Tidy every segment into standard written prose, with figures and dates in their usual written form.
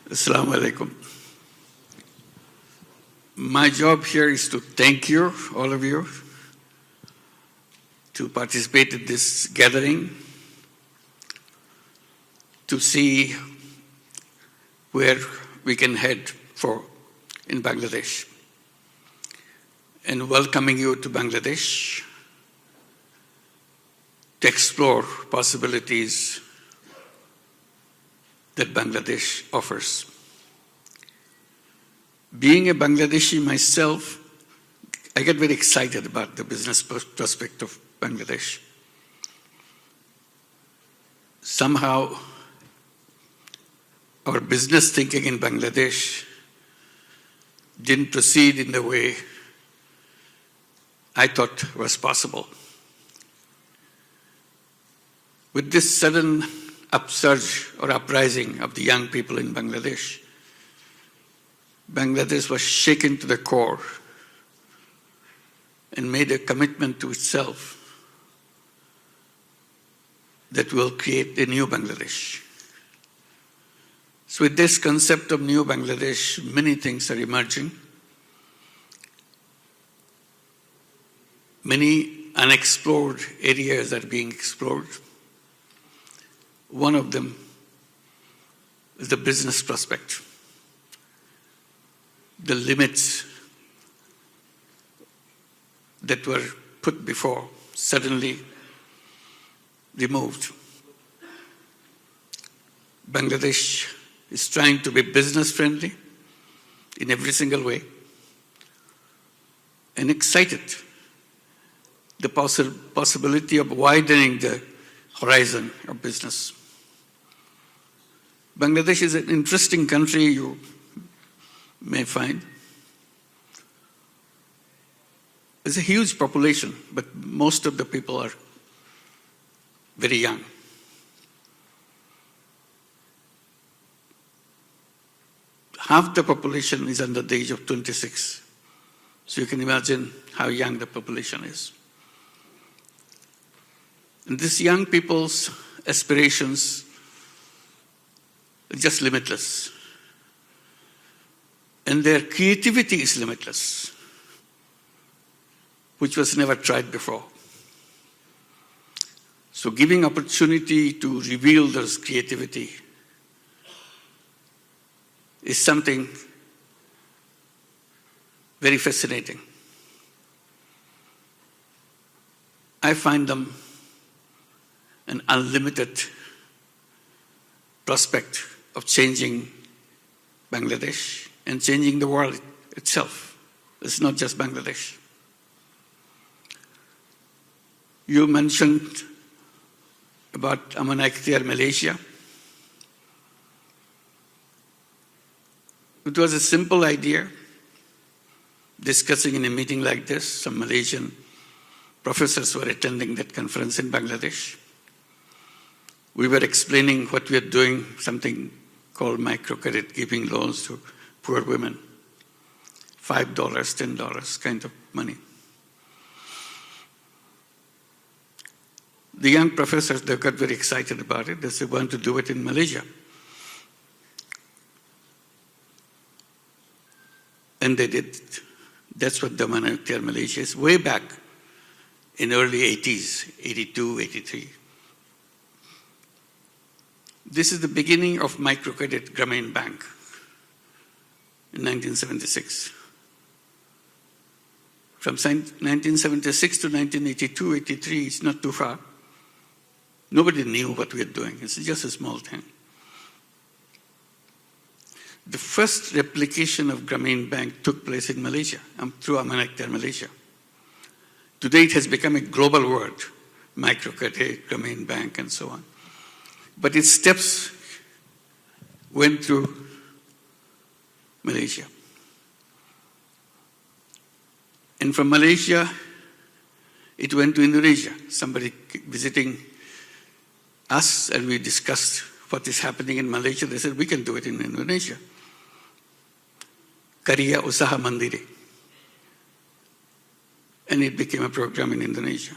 Assalamu alaikum. My job here is to thank you, all of you, to participate in this gathering, to see where we can head for in Bangladesh, and welcoming you to Bangladesh to explore possibilities that Bangladesh offers. Being a Bangladeshi myself, I get very excited about the business prospect of Bangladesh. Somehow, our business thinking in Bangladesh didn't proceed in the way I thought was possible. With this sudden upsurge or uprising of the young people in Bangladesh, Bangladesh was shaken to the core and made a commitment to itself that will create a new Bangladesh. So with this concept of new Bangladesh, many things are emerging. Many unexplored areas are being explored. One of them is the business prospect. The limits that were put before suddenly removed. Bangladesh is trying to be business friendly in every single way and excited the possibility of widening the horizon of business. Bangladesh is an interesting country, you may find. It's a huge population, but most of the people are very young. Half the population is under the age of 26. So you can imagine how young the population is. And these young people's aspirations are just limitless. And their creativity is limitless, which was never tried before. So giving opportunity to reveal those creativity is something very fascinating. I find them an unlimited prospect of changing Bangladesh and changing the world itself. It's not just Bangladesh. You mentioned about Aman Ikhtiar, Malaysia. It was a simple idea, discussing in a meeting like this. Some Malaysian professors were attending that conference in Bangladesh. We were explaining what we are doing, something called microcredit, giving loans to poor women, $5, $10 kind of money. The young professors, they got very excited about it. They said, we want to do it in Malaysia. And they did. That's what the Aman Ikhtiar Malaysia is, way back in early 80s, 82, 83. This is the beginning of microcredit Grameen Bank in 1976. From 1976 to 1982, 83, it's not too far. Nobody knew what we were doing. It's just a small thing. The first replication of Grameen Bank took place in Malaysia, through Aman Ikhtiar Malaysia. Today it has become a global word, microcredit, Grameen Bank, and so on. But its steps went through Malaysia. And from Malaysia, it went to Indonesia. Somebody visiting us, and we discussed what is happening in Malaysia. They said, we can do it in Indonesia. Karya Usaha Mandiri. And it became a program in Indonesia.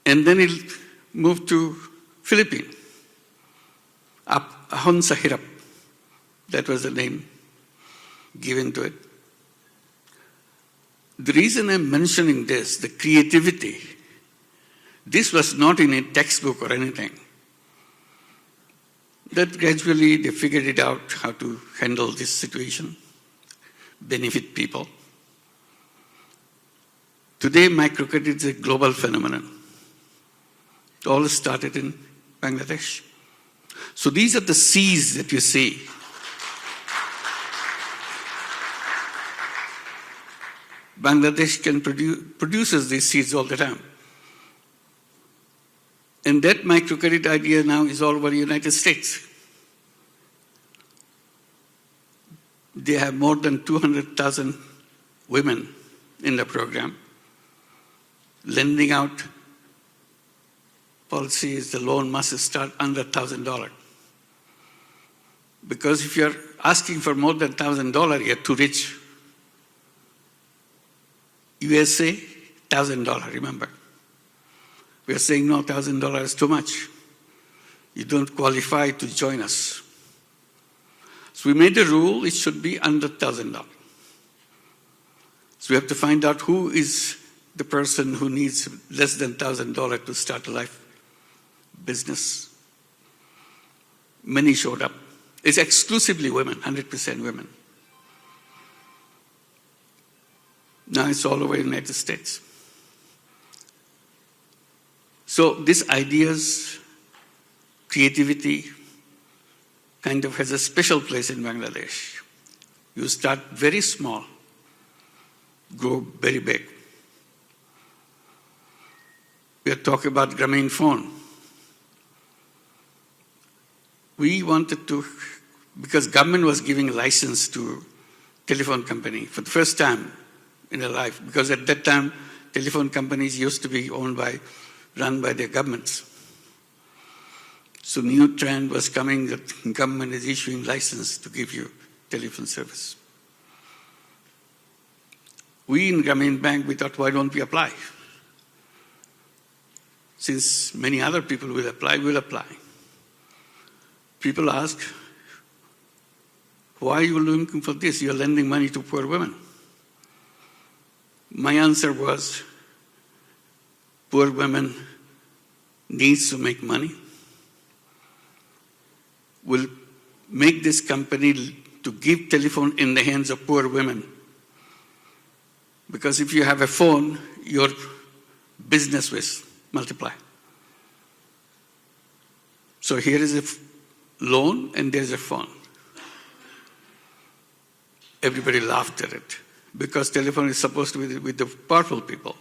And then it moved to Philippines, up Ahon Sahirap, that was the name given to it. The reason I'm mentioning this, the creativity, this was not in a textbook or anything. That gradually they figured it out how to handle this situation, benefit people. Today, microcredit is a global phenomenon. It all started in Bangladesh. So these are the seeds that you see. Bangladesh produces these seeds all the time. And that microcredit idea now is all over the United States. They have more than 200,000 women in the program. Lending out policy is the loan must start under $1,000. Because if you're asking for more than $1,000, you're too rich. USA, $1,000, remember. We are saying, no, $1,000 is too much. You don't qualify to join us. So we made a rule, it should be under $1,000. So we have to find out who is the person who needs less than $1,000 to start a life business. Many showed up. It's exclusively women, 100% women. Now it's all over the United States. So these ideas, creativity, kind of has a special place in Bangladesh. You start very small, grow very big. We are talking about Grameenphone. We wanted to, because government was giving a license to telephone company for the first time in their life, because at that time, telephone companies used to be run by their governments. So new trend was coming that government is issuing license to give you telephone service. We in Grameen Bank, we thought, why don't we apply? Since many other people will apply, we'll apply. People ask, why are you looking for this? You're lending money to poor women. My answer was, poor women needs to make money. We'll make this company to give telephone in the hands of poor women. Because if you have a phone, your business will multiply. So here is a loan and there's a phone. Everybody laughed at it because telephone is supposed to be with the powerful people.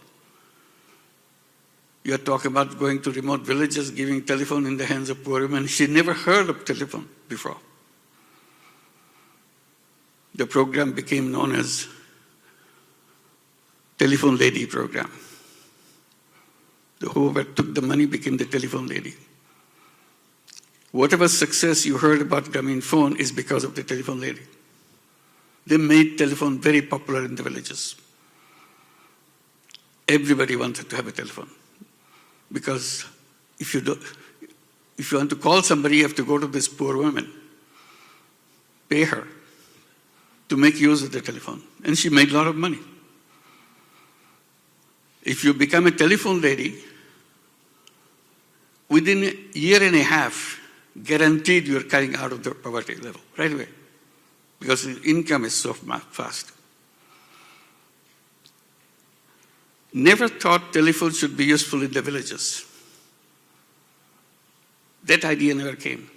You're talking about going to remote villages, giving telephone in the hands of poor women. She never heard of telephone before. The program became known as Telephone Lady Program. Whoever took the money became the telephone lady. Whatever success you heard about Grameenphone is because of the telephone lady. They made telephone very popular in the villages. Everybody wanted to have a telephone. Because if you want to call somebody, you have to go to this poor woman, pay her to make use of the telephone. And she made a lot of money. If you become a telephone lady, within a year and a half, guaranteed you're coming out of the poverty level right away. Because the income is so fast. Never thought telephone should be useful in the villages. That idea never came.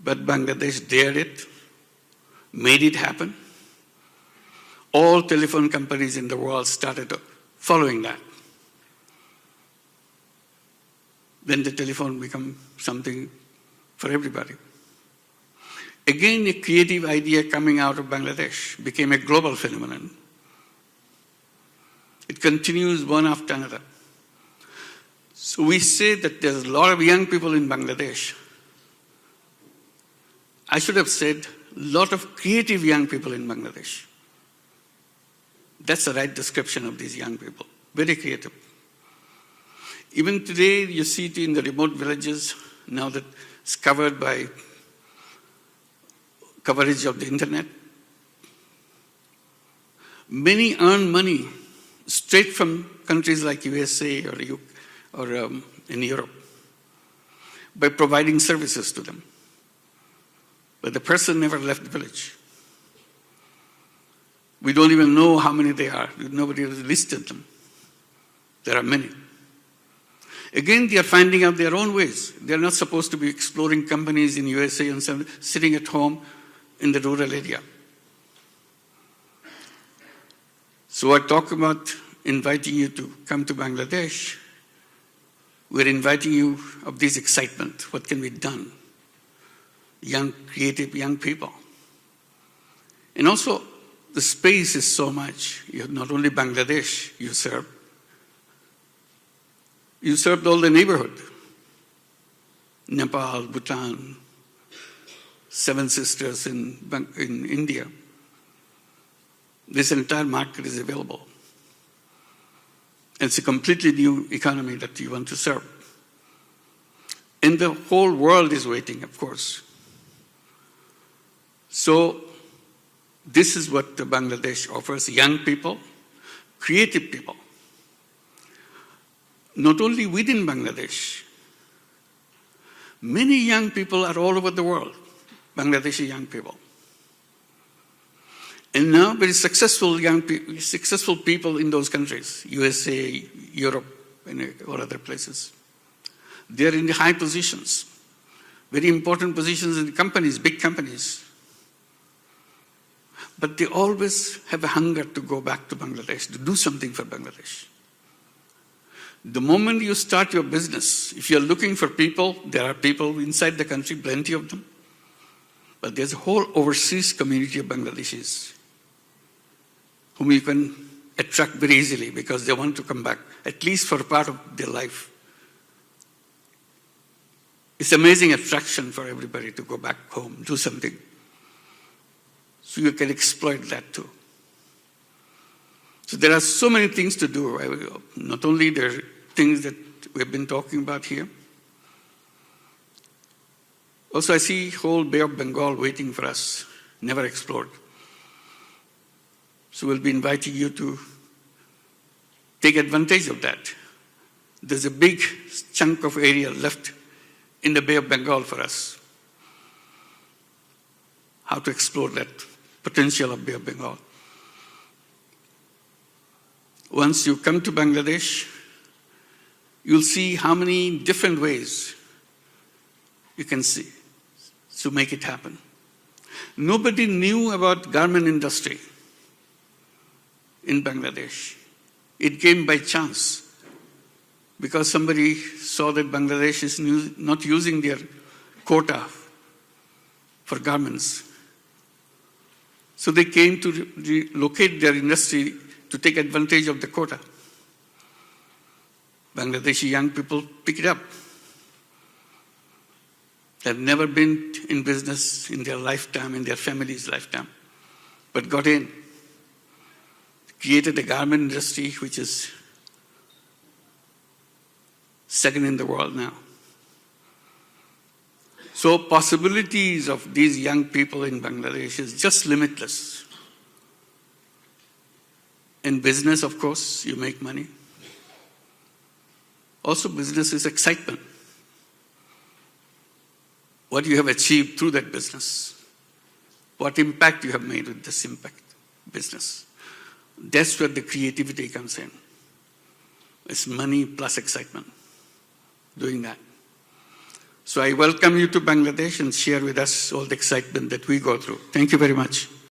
But Bangladesh dared it, made it happen. All telephone companies in the world started following that. Then the telephone became something for everybody. Again, a creative idea coming out of Bangladesh became a global phenomenon. It continues one after another. So we say that there's a lot of young people in Bangladesh. I should have said a lot of creative young people in Bangladesh. That's the right description of these young people. Very creative. Even today, you see it in the remote villages, now that it's covered by coverage of the internet. Many earn money straight from countries like USA or in Europe by providing services to them. But the person never left the village. We don't even know how many they are. Nobody has listed them. There are many. Again, they are finding out their own ways. They are not supposed to be exploring companies in USA and sitting at home in the rural area. So I talk about inviting you to come to Bangladesh. We're inviting you of this excitement. What can be done? Young, creative young people. And also, the space is so much. You have not only Bangladesh you serve. You served all the neighborhood. Nepal, Bhutan, Seven Sisters in India. This entire market is available. It's a completely new economy that you want to serve. And the whole world is waiting, of course. So this is what Bangladesh offers young people, creative people. Not only within Bangladesh, many young people are all over the world, Bangladeshi young people. And now very successful people in those countries, USA, Europe, and or other places. They're in the high positions, very important positions in companies, big companies. But they always have a hunger to go back to Bangladesh, to do something for Bangladesh. The moment you start your business, if you're looking for people, there are people inside the country, plenty of them. But there's a whole overseas community of Bangladeshis whom you can attract very easily because they want to come back, at least for a part of their life. It's amazing attraction for everybody to go back home, do something. So you can exploit that too. So there are so many things to do. Not only there are things that we've been talking about here. Also, I see whole Bay of Bengal waiting for us, never explored. So we'll be inviting you to take advantage of that. There's a big chunk of area left in the Bay of Bengal for us. How to explore that potential of Bay of Bengal. Once you come to Bangladesh, you'll see how many different ways you can see to make it happen. Nobody knew about garment industry in Bangladesh. It came by chance because somebody saw that Bangladesh is not using their quota for garments. So they came to locate their industry to take advantage of the quota. Bangladeshi young people pick it up. They've never been in business in their lifetime, in their family's lifetime, but got in. Created a garment industry which is second in the world now. So possibilities of these young people in Bangladesh is just limitless. In business, of course, you make money. Also, business is excitement. What you have achieved through that business. What impact you have made with this business. That's where the creativity comes in. It's money plus excitement, doing that. So I welcome you to Bangladesh and share with us all the excitement that we go through. Thank you very much.